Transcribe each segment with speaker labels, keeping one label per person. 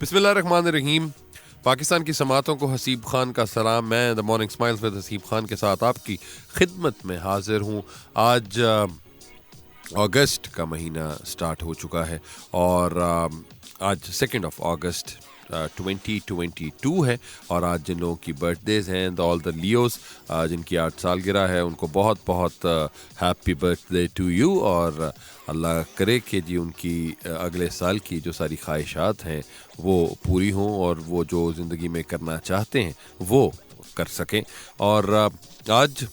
Speaker 1: बिस्मिल्लाहिर्रहमानिर्रहीम। पाकिस्तान की समातों को हसीब खान का सलाम। मैं the morning smiles with Haseeb Khan के साथ आपकी खिदमत में हाजिर हूँ। आज अगस्त का महीना स्टार्ट हो चुका है और आज 2 अगस्त 2022 है। और आज जिन लोगों की बर्थडेज हैं, ऑल द लियोस जिनकी आज सालगिरह है, उनको बहुत बहुत हैप्पी बर्थडे टू यू। और अल्लाह करे कि जी उनकी अगले साल की जो सारी ख्वाहिशात हैं वो पूरी हों और वो जो ज़िंदगी में करना चाहते हैं वो कर सकें। और आज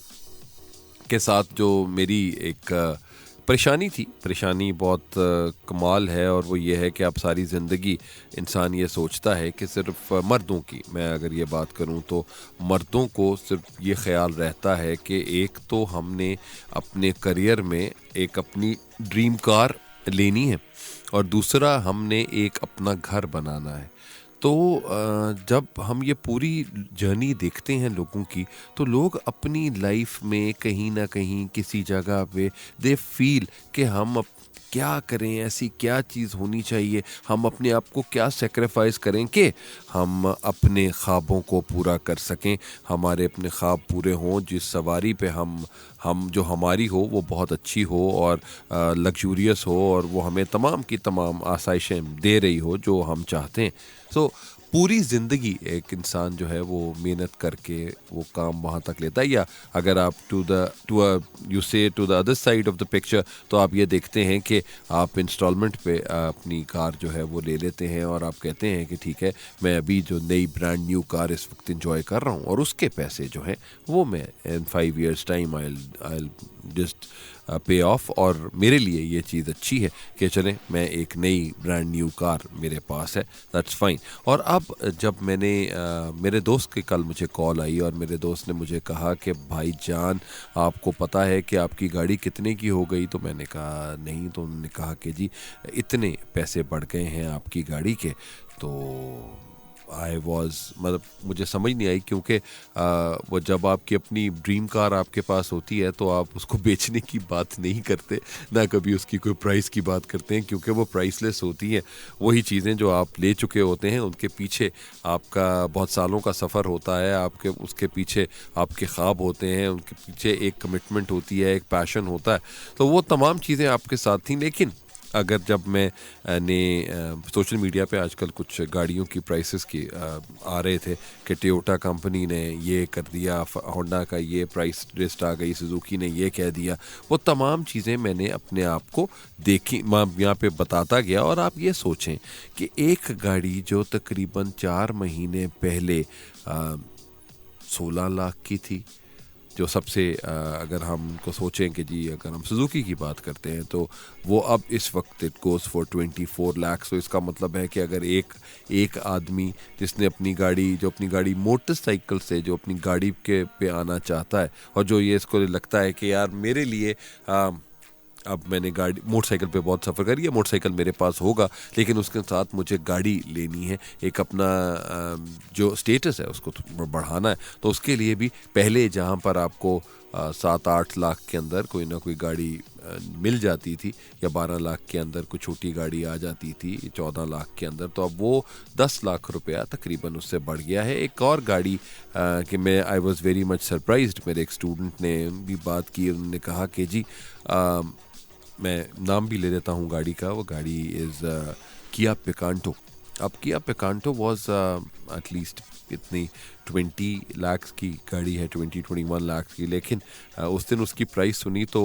Speaker 1: के साथ जो मेरी एक परेशानी बहुत कमाल है, और वो ये है कि अब सारी ज़िंदगी इंसान ये सोचता है कि सिर्फ मर्दों की, मैं अगर ये बात करूं तो मर्दों को सिर्फ ये ख्याल रहता है कि एक तो हमने अपने करियर में एक अपनी ड्रीम कार लेनी है और दूसरा हमने एक अपना घर बनाना है। तो जब हम ये पूरी जर्नी देखते हैं लोगों की, तो लोग अपनी लाइफ में कहीं ना कहीं किसी जगह पे दे फील कि हम अब क्या करें, ऐसी क्या चीज़ होनी चाहिए, हम अपने आप को क्या सेक्रीफाइस करें कि हम अपने ख्वाबों को पूरा कर सकें, हमारे अपने ख्वाब पूरे हों, जिस सवारी पे हम जो हमारी हो वो बहुत अच्छी हो और लग्जूरियस हो और वो हमें तमाम की तमाम आसाइशें दे रही हो जो हम चाहते हैं। सो पूरी ज़िंदगी एक इंसान जो है वो मेहनत करके वो काम वहाँ तक लेता है। या अगर आप you see to the other side of the picture, तो आप ये देखते हैं कि आप इंस्टॉलमेंट पे अपनी कार जो है वो ले लेते हैं और आप कहते हैं कि ठीक है, मैं अभी जो नई ब्रांड न्यू कार इस वक्त इंजॉय कर रहा हूँ और उसके पैसे जो हैं वो मैं इन 5 years टाइम आई जस्ट पे ऑफ। और मेरे लिए ये चीज़ अच्छी है कि चलें, मैं एक नई ब्रांड न्यू कार मेरे पास है, दैट्स फाइन। और अब जब मैंने मेरे दोस्त की कल मुझे कॉल आई और मेरे दोस्त ने मुझे कहा कि भाई जान, आपको पता है कि आपकी गाड़ी कितने की हो गई? तो मैंने कहा नहीं। तो उन्होंने कहा कि जी इतने पैसे बढ़ गए हैं आपकी गाड़ी के। तो मतलब मुझे समझ नहीं आई, क्योंकि वो जब आपकी अपनी ड्रीम कार आपके पास होती है तो आप उसको बेचने की बात नहीं करते, ना कभी उसकी कोई प्राइस की बात करते हैं, क्योंकि वो प्राइसलेस होती हैं। वही चीज़ें जो आप ले चुके होते हैं उनके पीछे आपका बहुत सालों का सफ़र होता है, आपके उसके पीछे आपके ख्वाब होते हैं, उनके पीछे एक कमिटमेंट होती है, एक पैशन होता है। तो वो तमाम चीज़ें आपके साथ थी। लेकिन अगर जब मैं ने सोशल मीडिया पे आजकल कुछ गाड़ियों की प्राइसेस की आ रहे थे कि टोयोटा कंपनी ने ये कर दिया, होंडा का ये प्राइस लिस्ट आ गई, सुजुकी ने ये कह दिया, वो तमाम चीज़ें मैंने अपने आप को देखी, मैं यहाँ पे बताता गया। और आप ये सोचें कि एक गाड़ी जो तकरीबन 4 महीने पहले 16 लाख की थी, जो सबसे अगर हम उनको सोचें कि जी अगर हम सुजुकी की बात करते हैं तो वो अब इस वक्त इट गोज़ फॉर 24 लाख। तो इसका मतलब है कि अगर एक आदमी जिसने अपनी गाड़ी मोटरसाइकिल से जो अपनी गाड़ी के पे आना चाहता है, और जो ये इसको लगता है कि यार मेरे लिए अब मैंने गाड़ी मोटरसाइकिल पे बहुत सफ़र करी है, मोटरसाइकिल मेरे पास होगा, लेकिन उसके साथ मुझे गाड़ी लेनी है, एक अपना जो स्टेटस है उसको बढ़ाना है। तो उसके लिए भी पहले जहाँ पर आपको 7-8 लाख के अंदर कोई ना कोई गाड़ी मिल जाती थी, या 12 लाख के अंदर कोई छोटी गाड़ी आ जाती थी, 14 लाख के अंदर, तो अब वो 10 लाख रुपया तकरीबन उससे बढ़ गया है। एक और गाड़ी कि मैं I was very much surprised, मेरे एक स्टूडेंट ने भी बात की, उन्होंने कहा कि जी मैं नाम भी ले लेता हूँ गाड़ी का, वो गाड़ी इज़ किया पिकांटो। अब किया पिकांटो वॉज एटलीस्ट इतनी 20 लाख की गाड़ी है, 21 लाख की। लेकिन उस दिन उसकी प्राइस सुनी तो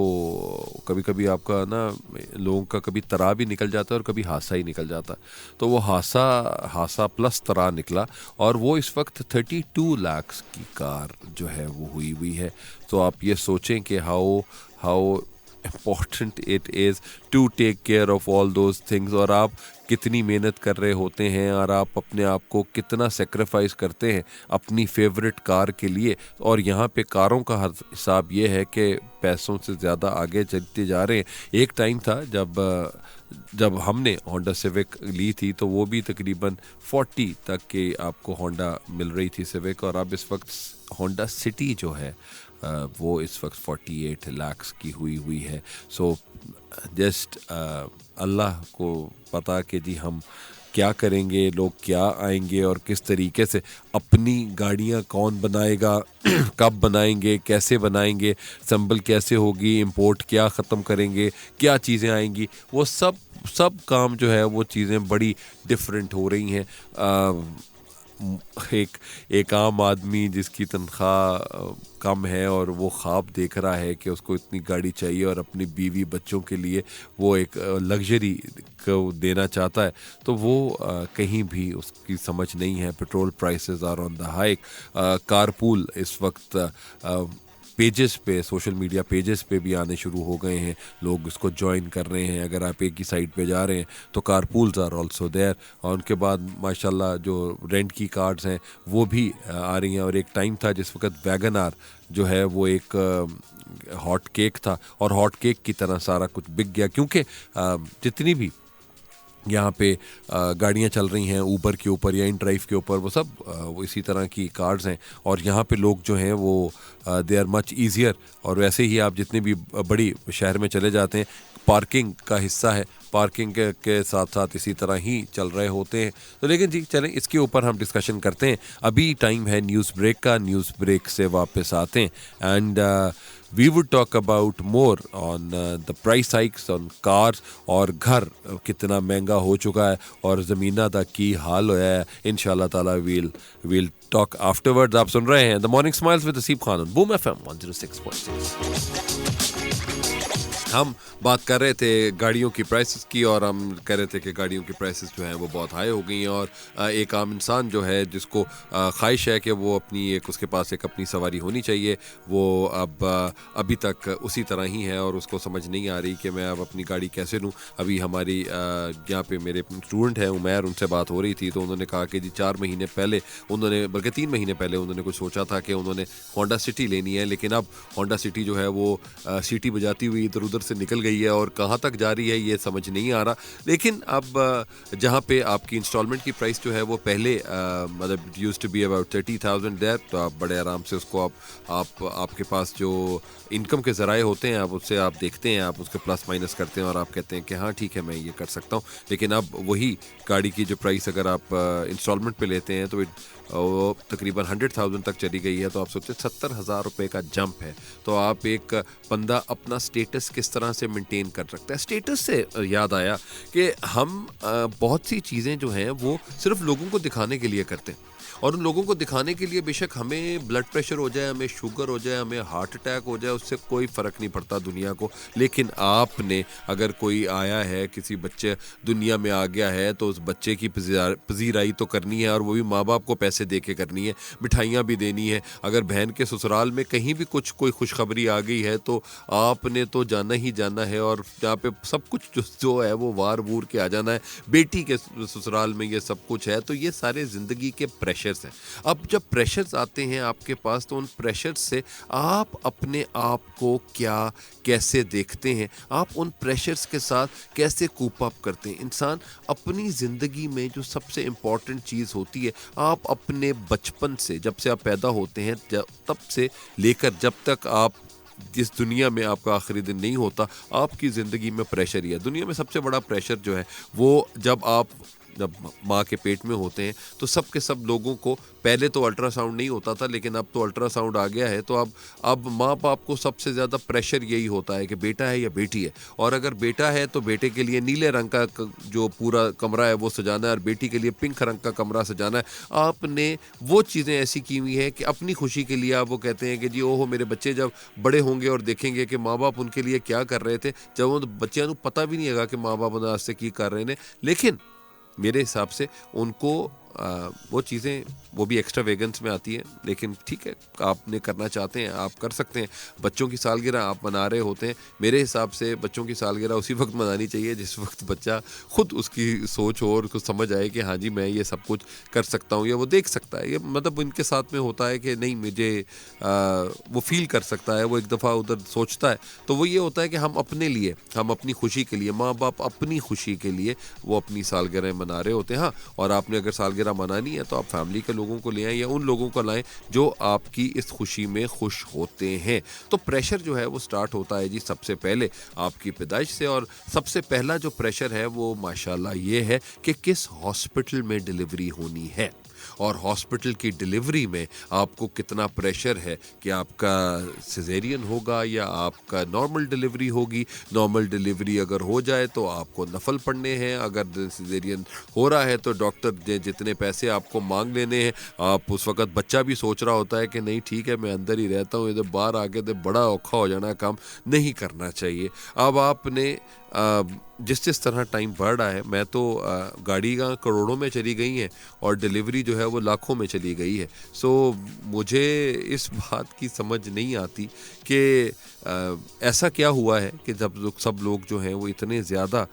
Speaker 1: कभी कभी आपका ना लोगों का कभी तरा भी निकल जाता है और कभी हासा ही निकल जाता है। तो वो हासा प्लस तरा निकला, और वो इस वक्त 32 लाख की कार जो है वो हुई है। तो आप ये सोचें कि how important it is to take care of all those things, और आप कितनी मेहनत कर रहे होते हैं और आप अपने आप को कितना सेक्रीफाइस करते हैं अपनी फेवरेट कार के लिए। और यहाँ पे कारों का हिसाब ये है कि पैसों से ज़्यादा आगे चलते जा रहे हैं। एक टाइम था जब हमने होंडा सिविक ली थी तो वो भी तकरीबन 40 तक के आपको होंडा मिल रही थी सिविक, और अब इस वक्त होंडा सिटी जो है वो इस वक्त 48 लाख की हुई है। सो जस्ट अल्लाह को पता कि जी हम क्या करेंगे, लोग क्या आएंगे और किस तरीके से अपनी गाड़ियां कौन बनाएगा, कब बनाएंगे, कैसे बनाएंगे, संभल कैसे होगी, इंपोर्ट क्या ख़त्म करेंगे, क्या चीज़ें आएंगी, वो सब काम जो है वो चीज़ें बड़ी डिफरेंट हो रही हैं। एक आम आदमी जिसकी तनख्वाह कम है और वो ख्वाब देख रहा है कि उसको इतनी गाड़ी चाहिए और अपनी बीवी बच्चों के लिए वो एक लग्जरी को देना चाहता है, तो वो कहीं भी उसकी समझ नहीं है। Petrol prices are on the hike. Carpool इस वक्त पेजेस पे, सोशल मीडिया पेजेस पे भी आने शुरू हो गए हैं, लोग इसको ज्वाइन कर रहे हैं। अगर आप एक ही साइट पे जा रहे हैं तो कारपूल्स आर आल्सो देयर। और उनके बाद माशाल्लाह जो रेंट की कार्स हैं वो भी आ रही हैं। और एक टाइम था जिस वक्त वैगन आर जो है वो एक हॉट केक था और हॉट केक की तरह सारा कुछ बिक गया, क्योंकि जितनी भी यहाँ पे गाड़ियाँ चल रही हैं ऊबर के ऊपर या इन ड्राइव के ऊपर, वो सब वो इसी तरह की कार्स हैं। और यहाँ पे लोग जो हैं वो दे आर मच ईजियर। और वैसे ही आप जितने भी बड़ी शहर में चले जाते हैं, पार्किंग का हिस्सा है, पार्किंग के साथ साथ इसी तरह ही चल रहे होते हैं। तो लेकिन जी चलें, इसके ऊपर हम डिस्कशन करते हैं। अभी टाइम है न्यूज़ ब्रेक का, न्यूज़ ब्रेक से वापस आते हैं and we would talk about more on the price hikes on cars और घर कितना महंगा हो चुका है और ज़मीना तक की हाल होया है। इंशाल्लाह ताला we'll talk afterwards। आप सुन रहे हैं the morning smiles with Haseeb Khan on boom FM 106.6। हम बात कर रहे थे गाड़ियों की प्राइसेस की और हम कह रहे थे कि गाड़ियों की प्राइसेस जो हैं वो बहुत हाई हो गई हैं। और एक आम इंसान जो है जिसको ख्वाहिश है कि वो अपनी उसके पास एक अपनी सवारी होनी चाहिए, वो अब अभी तक उसी तरह ही है और उसको समझ नहीं आ रही कि मैं अब अपनी गाड़ी कैसे लूँ। अभी हमारी यहाँ पे मेरे स्टूडेंट हैं उमैर, उनसे बात हो रही थी तो उन्होंने कहा कि जी 4 महीने पहले उन्होंने, बल्कि 3 महीने पहले उन्होंने कुछ सोचा था कि उन्होंने होंडा सिटी लेनी है, लेकिन अब होंडा सिटी जो है वो सीटी बजाती हुई इधर उधर से निकल गई है और कहाँ तक जा रही है ये समझ नहीं आ रहा। लेकिन अब जहाँ पे आपकी इंस्टॉलमेंट की प्राइस जो है वो पहले मतलब used to be about 30,000 there, तो आप बड़े आराम से उसको आप आपके पास जो इनकम के ज़राए होते हैं आप उससे आप देखते हैं, आप उसके प्लस माइनस करते हैं और आप कहते हैं कि हाँ ठीक है मैं ये कर सकता हूँ। लेकिन अब वही गाड़ी की जो प्राइस अगर आप इंस्टॉलमेंट पे लेते हैं तो वो तकरीबन 100,000 तक चली गई है। तो आप सोचते 70,000 रुपये का जंप है, तो आप एक बंदा अपना स्टेटस किस तरह से मेंटेन कर सकता है। स्टेटस से याद आया कि हम बहुत सी चीज़ें जो हैं वो सिर्फ लोगों को दिखाने के लिए करते हैं और उन लोगों को दिखाने के लिए बेशक हमें ब्लड प्रेशर हो जाए, हमें शुगर हो जाए, हमें हार्ट अटैक हो जाए, उससे कोई फ़र्क नहीं पड़ता दुनिया को। लेकिन आपने अगर कोई आया है, किसी बच्चे दुनिया में आ गया है तो उस बच्चे की पजीराई तो करनी है और वो भी माँ बाप को पैसे दे के करनी है, मिठाइयाँ भी देनी है। अगर बहन के ससुराल में कहीं भी कोई खुशखबरी आ गई है तो आपने तो जाना ही जाना है और जहाँ पे सब कुछ जो है वो वार वूर के आ जाना है। बेटी के ससुराल में ये सब कुछ है, तो ये सारे ज़िंदगी के प्रेशर्स हैं। अब जब प्रेशर्स आते हैं आपके पास तो उन प्रेशर्स से आप अपने आप को कैसे देखते हैं, आप उन प्रेशर्स के साथ कैसे कूप अप करते हैं। इंसान अपनी ज़िंदगी में जो सबसे इम्पॉर्टेंट चीज़ होती है, आप अपने बचपन से, जब से आप पैदा होते हैं तब से लेकर जब तक आप जिस दुनिया में आपका आखिरी दिन नहीं होता, आपकी ज़िंदगी में प्रेशर ही है। दुनिया में सबसे बड़ा प्रेशर जो है वो जब माँ के पेट में होते हैं तो सब के सब लोगों को, पहले तो अल्ट्रासाउंड नहीं होता था लेकिन अब तो अल्ट्रासाउंड आ गया है, तो अब माँ बाप को सबसे ज़्यादा प्रेशर यही होता है कि बेटा है या बेटी है। और अगर बेटा है तो बेटे के लिए नीले रंग का जो पूरा कमरा है वो सजाना है और बेटी के लिए पिंक रंग का कमरा सजाना है। आपने वो चीज़ें ऐसी की हुई हैं कि अपनी खुशी के लिए आप वो कहते हैं कि जी ओहो मेरे बच्चे जब बड़े होंगे और देखेंगे कि माँ बाप उनके लिए क्या कर रहे थे, जब वो बच्चों को पता भी नहीं होगा कि माँ बाप उन्हें आज से की कर रहे हैं। लेकिन मेरे हिसाब से उनको वो चीज़ें वो भी एक्स्ट्रा वेगन्स में आती है, लेकिन ठीक है आपने करना चाहते हैं आप कर सकते हैं। बच्चों की सालगिरह आप मना रहे होते हैं, मेरे हिसाब से बच्चों की सालगिरह उसी वक्त मनानी चाहिए जिस वक्त बच्चा खुद उसकी सोच हो और उसको समझ आए कि हाँ जी मैं ये सब कुछ कर सकता हूँ या वो देख सकता है। ये मतलब इनके साथ में होता है कि नहीं मुझे वो फील कर सकता है, वो एक दफ़ा उधर सोचता है। तो वो ये होता है कि हम अपने लिए, हम अपनी खुशी के लिए, माँ बाप अपनी खुशी के लिए वो अपनी सालगिरह मना रहे होते हैं। हाँ, और आपने अगर सालगिरह सालगिरह मनानी है तो आप फैमिली के लोगों को ले आएँ या उन लोगों को लाएँ जो आपकी इस खुशी में खुश होते हैं। तो प्रेशर जो है वो स्टार्ट होता है जी सबसे पहले आपकी पैदाइश से, और सबसे पहला जो प्रेशर है वो माशाल्लाह ये है कि किस हॉस्पिटल में डिलीवरी होनी है, और हॉस्पिटल की डिलीवरी में आपको कितना प्रेशर है कि आपका सिजेरियन होगा या आपका नॉर्मल डिलीवरी होगी। नॉर्मल डिलीवरी अगर हो जाए तो आपको नफल पढ़ने हैं, अगर सिजेरियन हो रहा है तो डॉक्टर ने जितने पैसे आपको मांग लेने हैं। आप उस वक्त बच्चा भी सोच रहा होता है कि नहीं ठीक है मैं अंदर ही रहता हूँ, इधर बाहर आके तो बड़ा औखा हो जाना, काम नहीं करना चाहिए। अब आपने जिस तरह टाइम बढ़ रहा है, मैं तो गाड़ियाँ करोड़ों में चली गई हैं और डिलीवरी जो है वो लाखों में चली गई है। सो मुझे इस बात की समझ नहीं आती कि ऐसा क्या हुआ है कि जब सब लोग जो हैं वो इतने ज़्यादा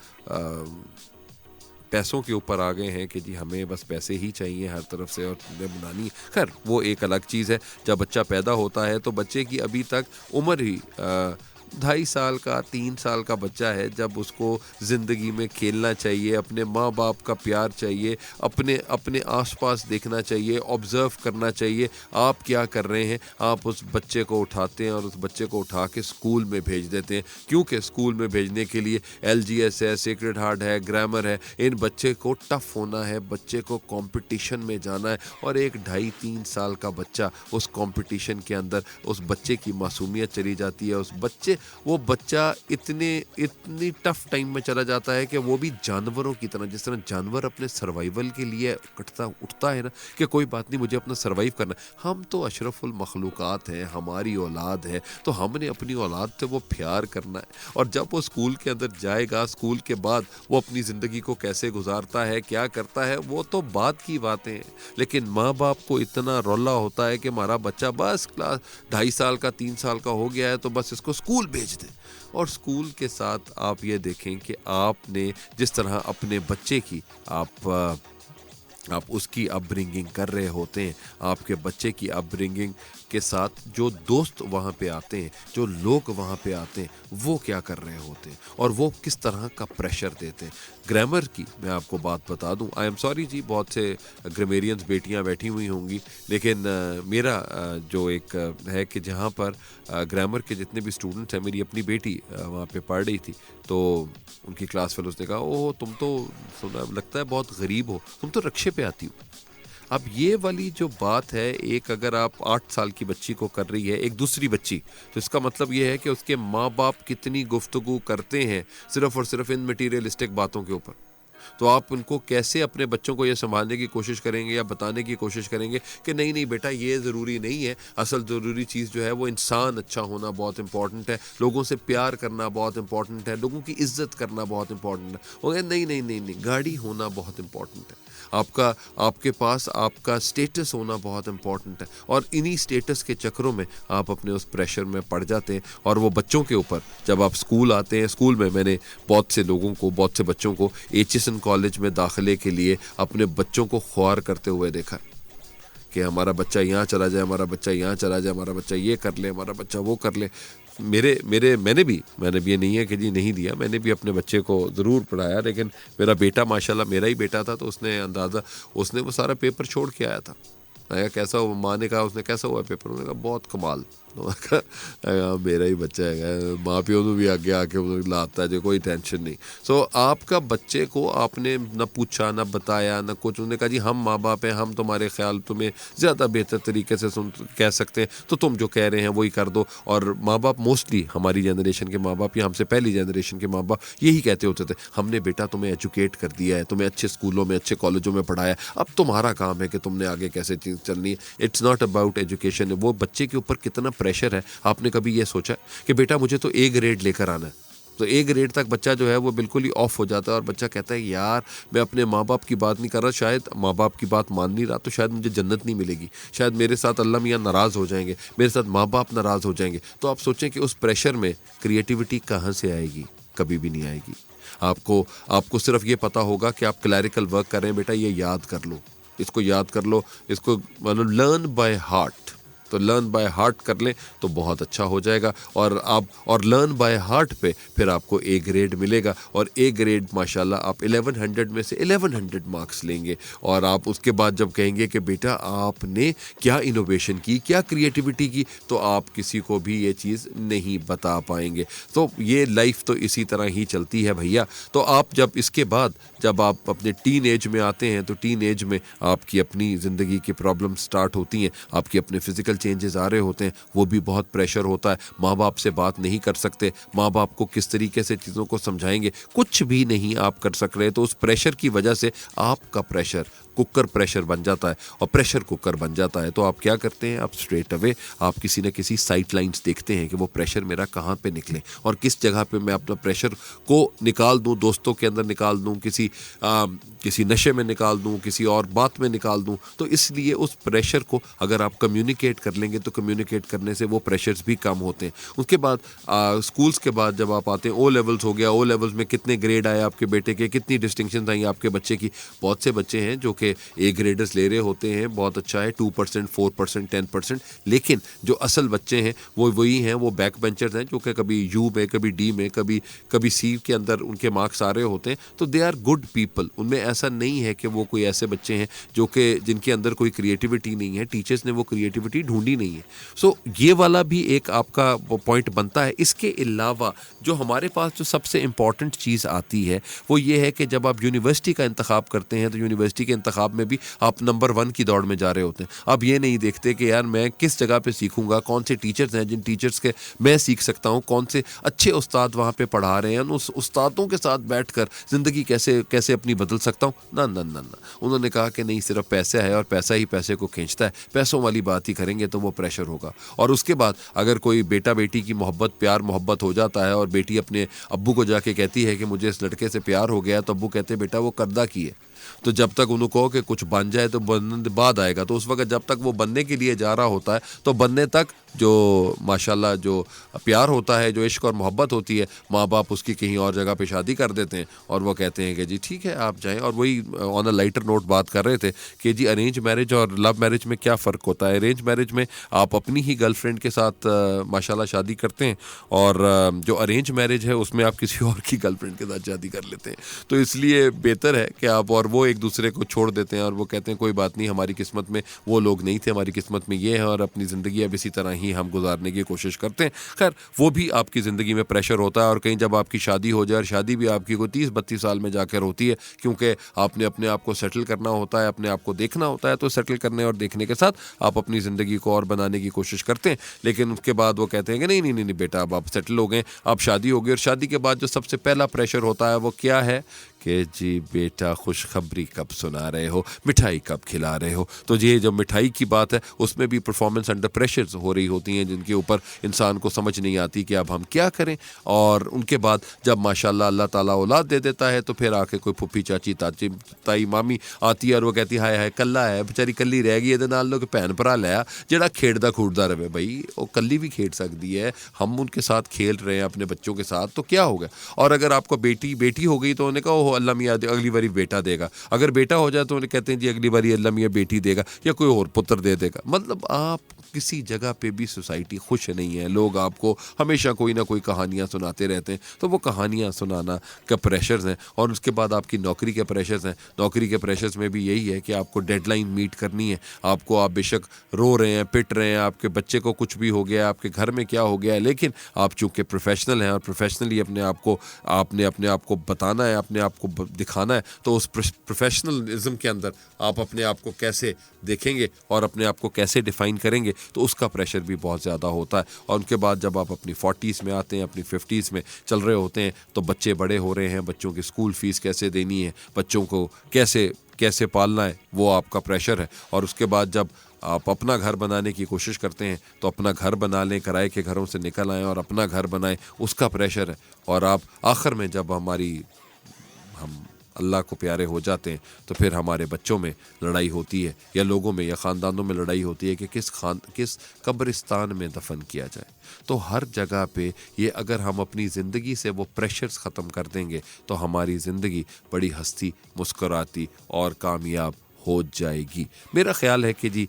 Speaker 1: पैसों के ऊपर आ गए हैं कि जी हमें बस पैसे ही चाहिए हर तरफ से और बनानी। खैर वो एक अलग चीज़ है। जब बच्चा पैदा होता है तो बच्चे की अभी तक उम्र ही 2.5 साल का 3 साल का बच्चा है, जब उसको ज़िंदगी में खेलना चाहिए, अपने माँ बाप का प्यार चाहिए, अपने आसपास देखना चाहिए, ऑब्ज़र्व करना चाहिए आप क्या कर रहे हैं। आप उस बच्चे को उठाते हैं और उस बच्चे को उठा के स्कूल में भेज देते हैं, क्योंकि स्कूल में भेजने के लिए LGS है, सेक्रेड हार्ट है, ग्रामर है। इन बच्चे को टफ होना है, बच्चे को कंपटीशन में जाना है, और एक 2.5-3 साल का बच्चा उस कंपटीशन के अंदर, उस बच्चे की मासूमियत चली जाती है। वो बच्चा इतनी टफ टाइम में चला जाता है कि वो भी जानवरों की तरह, जिस तरह जानवर अपने सर्वाइवल के लिए उठता है ना कि कोई बात नहीं मुझे अपना सर्वाइव करना है। हम तो अशरफुल मखलूक़ात हैं, हमारी औलाद है, तो हमने अपनी औलाद से वो प्यार करना है। और जब वो स्कूल के अंदर जाएगा, स्कूल के बाद वो अपनी ज़िंदगी को कैसे गुजारता है, क्या करता है, वो तो बात की बातें हैं। लेकिन माँ बाप को इतना रौला होता है कि हमारा बच्चा बस क्लास 2.5 साल का 3 साल का हो गया है तो बस इसको स्कूल भेज दें। और स्कूल के साथ आप ये देखें कि आपने जिस तरह अपने बच्चे की आप उसकी अपब्रिंगिंग कर रहे होते हैं, आपके बच्चे की अपब्रिंगिंग के साथ जो दोस्त वहाँ पे आते हैं, जो लोग वहाँ पे आते हैं, वो क्या कर रहे होते हैं और वो किस तरह का प्रेशर देते हैं। ग्रामर की मैं आपको बात बता दूं, आई एम सॉरी जी, बहुत से ग्रामेरियंस बेटियां बैठी हुई होंगी, लेकिन मेरा जो एक है कि जहाँ पर ग्रामर के जितने भी स्टूडेंट्स हैं, मेरी अपनी बेटी वहाँ पे पढ़ रही थी, तो उनकी क्लास फेलोज ने कहा ओह तुम तो सुना लगता है बहुत गरीब हो, तुम तो रक्शे पे आती हो। अब ये वाली जो बात है, एक अगर आप 8 साल की बच्ची को कर रही है एक दूसरी बच्ची, तो इसका मतलब ये है कि उसके माँ बाप कितनी गुफ्तगू करते हैं सिर्फ और सिर्फ इन मटीरियलिस्टिक बातों के ऊपर। तो आप उनको कैसे अपने बच्चों को ये संभालने की कोशिश करेंगे या बताने की कोशिश करेंगे कि नहीं नहीं बेटा ये ज़रूरी नहीं है, असल ज़रूरी चीज़ जो है वो इंसान अच्छा होना बहुत इंपॉर्टेंट है, लोगों से प्यार करना बहुत इंपॉर्टेंट है, लोगों की इज्जत करना बहुत इंपॉर्टेंट है। वो कहे नहीं नहीं नहीं नहीं, गाड़ी होना बहुत इंपॉर्टेंट है, आपके पास आपका स्टेटस होना बहुत इंपॉर्टेंट है। और इन्हीं स्टेटस के चक्करों में आप अपने उस प्रेशर में पड़ जाते हैं। और वो बच्चों के ऊपर जब आप स्कूल आते हैं, स्कूल में मैंने बहुत से बच्चों को HSN कॉलेज में दाखिले के लिए अपने बच्चों को ख्वार करते हुए देखा कि हमारा बच्चा यहाँ चला जाए, हमारा बच्चा यहाँ चला जाए, हमारा बच्चा ये कर ले, हमारा बच्चा वो कर ले। मैंने भी ये नहीं है कि जी नहीं दिया, मैंने भी अपने बच्चे को ज़रूर पढ़ाया, लेकिन मेरा बेटा माशाल्लाह मेरा ही बेटा था, तो उसने वो सारा पेपर छोड़ के आया था। मैं कहा कैसा हुआ, माँ ने कहा उसने कैसा हुआ पेपर, उन्होंने कहा बहुत कमाल। मेरा ही बच्चा है, माँ प्यो को भी आगे आके लाता है जो, कोई टेंशन नहीं। सो आपका बच्चे को आपने न पूछा न बताया न कुछ, उन्होंने कहा जी हम माँ बाप हैं, हम तुम्हारे ख्याल तुम्हें ज़्यादा बेहतर तरीके से कह सकते हैं, तो तुम जो कह रहे हैं वही कर दो। और माँ बाप मोस्टली हमारी जनरेशन के माँ बाप या हमसे पहली जनरेशन के माँ बाप यही कहते होते थे, हमने बेटा तुम्हें एजुकेट कर दिया है, तुम्हें अच्छे स्कूलों में अच्छे कॉलेजों में पढ़ाया, अब तुम्हारा काम है कि तुमने आगे कैसे चीज़ चलनी है। It's not about education. वो बच्चे के ऊपर कितना प्रेशर है, आपने कभी ये सोचा कि बेटा मुझे तो A ग्रेड लेकर आना है, तो A ग्रेड तक बच्चा जो है वो बिल्कुल ही ऑफ हो जाता है और बच्चा कहता है यार मैं अपने माँ बाप की बात नहीं कर रहा, शायद माँ बाप की बात मान नहीं रहा तो शायद मुझे जन्नत नहीं मिलेगी, शायद मेरे साथ अल्लाह मियाँ नाराज़ हो जाएंगे, मेरे साथ माँ बाप नाराज़ हो जाएंगे। तो आप सोचें कि उस प्रेशर में क्रिएटिविटी कहाँ से आएगी? कभी भी नहीं आएगी। आपको सिर्फ ये पता होगा कि आप क्लैरिकल वर्क कर रहे हैं, बेटा ये याद कर लो, इसको याद कर लो, इसको मतलब लर्न बाय हार्ट। तो लर्न बाय हार्ट कर लें तो बहुत अच्छा हो जाएगा। और लर्न बाय हार्ट पे फिर आपको ए ग्रेड मिलेगा, और ए ग्रेड माशाल्लाह आप 1100 में से 1100 मार्क्स लेंगे। और आप उसके बाद जब कहेंगे कि बेटा आपने क्या इनोवेशन की, क्या क्रिएटिविटी की, तो आप किसी को भी ये चीज़ नहीं बता पाएंगे। तो ये लाइफ तो इसी तरह ही चलती है भैया। तो आप जब इसके बाद जब आप अपने टीन एज में आते हैं, तो टीन एज में आपकी अपनी ज़िंदगी की प्रॉब्लम स्टार्ट होती हैं, आपके अपने फिजिकल चेंजेस आ रहे होते हैं, वो भी बहुत प्रेशर होता है। माँ बाप से बात नहीं कर सकते, माँ बाप को किस तरीके से चीज़ों को समझाएंगे, कुछ भी नहीं आप कर सक रहे। तो उस प्रेशर की वजह से आपका प्रेशर कुकर प्रेशर बन जाता है, और प्रेशर कुकर बन जाता है तो आप क्या करते हैं, आप स्ट्रेट अवे आप किसी न किसी साइट लाइन्स देखते हैं कि वो प्रेशर मेरा कहाँ पे निकले और किस जगह पे मैं अपना प्रेशर को निकाल दूं, दोस्तों के अंदर निकाल दूं, किसी नशे में निकाल दूं, किसी और बात में निकाल दूं। तो इसलिए उस प्रेशर को अगर आप कम्युनिकेट कर लेंगे तो कम्युनिकेट करने से वो प्रेशर्स भी कम होते हैं। उसके बाद स्कूल्स के बाद जब आप आते हैं, ओ लेवल्स हो गया, ओ लेवल्स में कितने ग्रेड आए आपके बेटे के, कितनी डिस्टिंक्शन आई आपके बच्चे की। बहुत से बच्चे हैं जो कि ए ग्रेडर्स ले रहे होते हैं, बहुत अच्छा है, 2%, 4%, 10%, लेकिन जो असल बच्चे हैं वो वही हैं, वो बैक बेंचर्स हैं जो कि कभी यू में, कभी डी में, कभी सी के अंदर उनके मार्क्स आ रहे होते हैं। तो दे आर गुड पीपल। उनमें ऐसा नहीं है कि वो कोई ऐसे बच्चे हैं जो कि जिनके अंदर कोई क्रिएटिविटी नहीं है, टीचर्स ने वो क्रिएटिविटी ढूंढी नहीं है। सो ये वाला भी एक आपका पॉइंट बनता है। इसके अलावा जो हमारे पास जो सबसे इम्पॉर्टेंट चीज़ आती है वो ये है कि जब आप यूनिवर्सिटी का इंतखाब करते हैं तो यूनिवर्सिटी के इंतखाब में भी आप नंबर 1 की दौड़ में जा रहे होते हैं। आप ये नहीं देखते कि यार मैं किस जगह पे सीखूंगा, कौन से टीचर्स हैं जिन टीचर्स के मैं सीख सकता हूँ, कौन से अच्छे उस्ताद वहाँ पे पढ़ा रहे हैं, उस उस्तादों के साथ बैठकर ज़िंदगी कैसे अपनी बदल सकता हूँ। ना ना ना ना, उन्होंने कहा कि नहीं, सिर्फ पैसा है और पैसा ही पैसे को खींचता है, पैसों वाली बात ही करेंगे तो वो प्रेशर होगा। और उसके बाद अगर कोई बेटा बेटी की मोहब्बत प्यार मोहब्बत हो जाता है और बेटी अपने अब्बू को जाके कहती है कि मुझे इस लड़के से प्यार हो गया, तो अब्बू कहते हैं बेटा वो कर्दा की है, तो जब तक उन्होंने कहो कि कुछ बन जाए तो बनने बाद आएगा। तो उस वक्त जब तक वो बनने के लिए जा रहा होता है तो बनने तक जो माशाल्लाह जो प्यार होता है, जो इश्क और मोहब्बत होती है, माँ बाप उसकी कहीं और जगह पे शादी कर देते हैं और वो कहते हैं कि जी ठीक है आप जाएं। और वही ऑन अ लाइटर नोट बात कर रहे थे कि जी अरेंज मैरिज और लव मैरिज में क्या फ़र्क होता है। अरेंज मैरिज में आप अपनी ही गर्लफ्रेंड के साथ माशाल्लाह शादी करते हैं, और जो अरेंज मैरिज है उसमें आप किसी और की गर्लफ्रेंड के साथ शादी कर लेते हैं। तो इसलिए बेहतर है कि आप और वो एक दूसरे को छोड़ देते हैं और वो कहते हैं कोई बात नहीं, हमारी किस्मत में वो लोग नहीं थे, हमारी किस्मत में ये है, और अपनी ज़िंदगी अब इसी तरह ही हम गुजारने की कोशिश करते हैं। खैर वो भी आपकी ज़िंदगी में प्रेशर होता है, और कहीं जब आपकी शादी हो जाए, और शादी भी आपकी कोई 30-32 साल में जाकर होती है, क्योंकि आपने अपने आप को सेटल करना होता है, अपने आप को देखना होता है। तो सेटल करने और देखने के साथ आप अपनी ज़िंदगी को और बनाने की कोशिश करते हैं। लेकिन उसके बाद वो कहते हैं कि नहीं नहीं नहीं बेटा, अब आप सेटल हो गए, आप शादी हो गई, और शादी के बाद जो सबसे पहला प्रेशर होता है वो क्या है कि जी बेटा खुशखबरी कब सुना रहे हो, मिठाई कब खिला रहे हो। तो ये जब मिठाई की बात है उसमें भी परफॉर्मेंस अंडर प्रेशर हो रही होती हैं, जिनके ऊपर इंसान को समझ नहीं आती कि अब हम क्या करें। और उनके बाद जब माशाल्लाह अल्लाह ताला औलाद दे देता है तो फिर आके कोई फुप्पी चाची ताची ताई मामी आती है और वो कहती है हाय हाय कल्ला है, बेचारी कल्ली रह गई, ये नाल लोग भैन भरा लिया जेड़ा खेड़दा खूड़दा रहे। भाई वो कल्ली भी खेड़ सकती है, हम उनके साथ खेल रहे हैं अपने बच्चों के साथ, तो क्या हो गया। और अगर आपको बेटी हो गई तो उन्हें कहो अल्लाह मियाँ अगली बारी बेटा देगा, अगर बेटा हो जाए तो उन्हें कहते हैं जी अगली बारी अल्लाह मियाँ बेटी देगा या कोई और पुत्र दे देगा। मतलब आप किसी जगह पे भी सोसाइटी खुश नहीं है, लोग आपको हमेशा कोई ना कोई कहानियाँ सुनाते रहते हैं। तो वो कहानियाँ सुनाना का प्रेशर्स हैं, और उसके बाद आपकी नौकरी के प्रेशर्स हैं। नौकरी के प्रेशर्स में भी यही है कि आपको डेडलाइन मीट करनी है, आपको आप बेशक रो रहे हैं, पिट रहे हैं, आपके बच्चे को कुछ भी हो गया, आपके घर में क्या हो गया है, लेकिन आप चूँकि प्रोफेशनल हैं और प्रोफेशनली आपने अपने आप को बताना है, अपने आप को दिखाना है, तो उस प्रोफेशनलिज्म के अंदर आप अपने आप को कैसे देखेंगे और अपने आप को कैसे डिफ़ाइन करेंगे, तो उसका प्रेशर भी बहुत ज़्यादा होता है। और उनके बाद जब आप अपनी 40s में आते हैं, अपनी 50s में चल रहे होते हैं, तो बच्चे बड़े हो रहे हैं, बच्चों की स्कूल फ़ीस कैसे देनी है, बच्चों को कैसे पालना है, वो आपका प्रेशर है। और उसके बाद जब आप अपना घर बनाने की कोशिश करते हैं तो अपना घर बना लें, किराए के घरों से निकल आएँ और अपना घर बनाएं, उसका प्रेशर है। और आप आखिर में जब हम अल्लाह को प्यारे हो जाते हैं तो फिर हमारे बच्चों में लड़ाई होती है, या लोगों में या ख़ानदानों में लड़ाई होती है कि किस कब्रिस्तान में दफन किया जाए। तो हर जगह पे ये अगर हम अपनी ज़िंदगी से वो प्रेशर्स ख़त्म कर देंगे तो हमारी ज़िंदगी बड़ी हंसती मुस्कुराती और कामयाब हो जाएगी। मेरा ख्याल है कि जी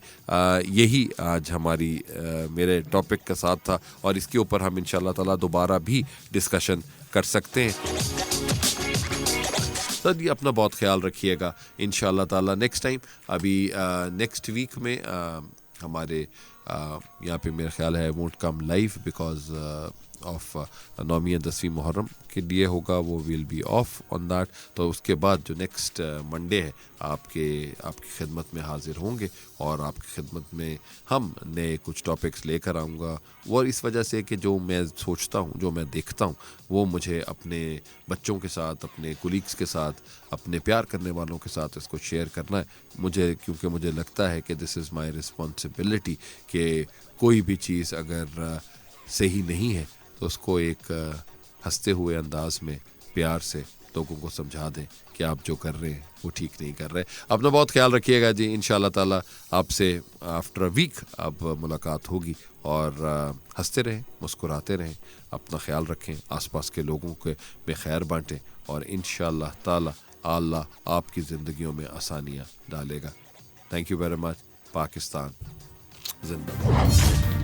Speaker 1: यही आज हमारी मेरे टॉपिक का साथ था और इसके ऊपर हम इंशाल्लाह ताला दोबारा भी डिस्कशन कर सकते हैं। सर जी अपना बहुत ख्याल रखिएगा इंशाल्लाह ताला नेक्स्ट टाइम। अभी नेक्स्ट वीक में हमारे यहाँ पे मेरा ख्याल है won't come live because of Naumi और 10वीं मुहर्रम के लिए होगा, वो will be off on that. तो उसके बाद जो नेक्स्ट मंडे है आपकी खिदमत में हाजिर होंगे और आपकी खिदमत में हम नए कुछ टॉपिक्स लेकर आऊँगा। वो इस वजह से कि जो मैं सोचता हूँ, जो मैं देखता हूँ, वो मुझे अपने बच्चों के साथ, अपने कुलीग्स के साथ, अपने प्यार करने वालों के साथ इसको शेयर करना है मुझे, क्योंकि मुझे लगता है कि दिस इज़ माई रिस्पॉन्सिबिलिटी कि कोई भी चीज़ अगर सही नहीं है तो उसको एक हंसते हुए अंदाज में प्यार से लोगों को समझा दें कि आप जो कर रहे हैं वो ठीक नहीं कर रहे। अपना बहुत ख्याल रखिएगा जी। इंशाल्लाह ताला आपसे आफ्टर अ वीक अब मुलाकात होगी और हंसते रहें, मुस्कुराते रहें, अपना ख्याल रखें, आसपास के लोगों के में खैर बांटें और इंशाल्लाह ताला अल्लाह आपकी ज़िंदगियों में आसानियाँ डालेगा। Thank you very much. Pakistan जिंदाबाद।